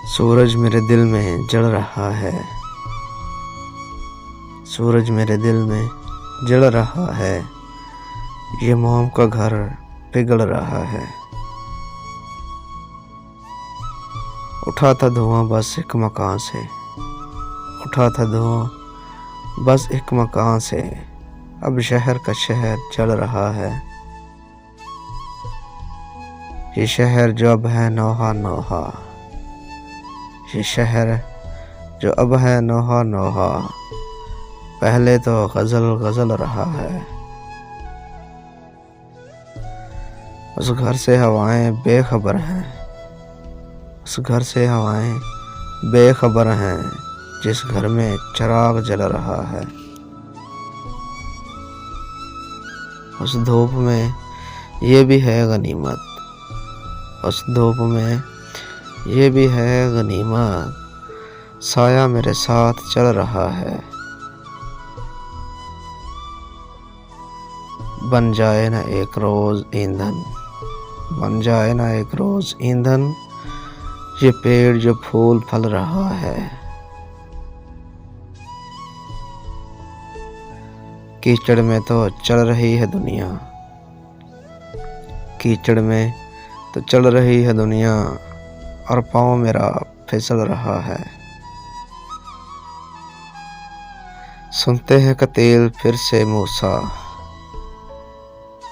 सूरज मेरे दिल में जल रहा है, सूरज मेरे दिल में जल रहा है, ये मोम का घर पिघल रहा है। उठा था धुआं बस एक मकान से, उठा था धुआं बस एक मकान से, अब शहर का शहर जल रहा है। ये शहर जो अब है नौहा नौहा, ये शहर जो अब है नौहा नौहा, पहले तो गजल गजल रहा है। उस घर से हवाएं बेखबर हैं, उस घर से हवाएं बेखबर हैं, जिस घर में चिराग जल रहा है। उस धूप में ये भी है गनीमत, उस धूप में ये भी है गनीमत, साया मेरे साथ चल रहा है। बन जाए ना एक रोज ईंधन, बन जाए ना एक रोज ईंधन, ये पेड़ जो फूल फल रहा है। कीचड़ में तो चल रही है दुनिया, कीचड़ में तो चल रही है दुनिया, और पाँव मेरा फिसल रहा है। सुनते हैं कतील फिर से मूसा,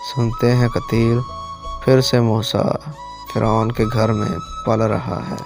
सुनते हैं कतील फिर से मूसा, फिरौन के घर में पल रहा है।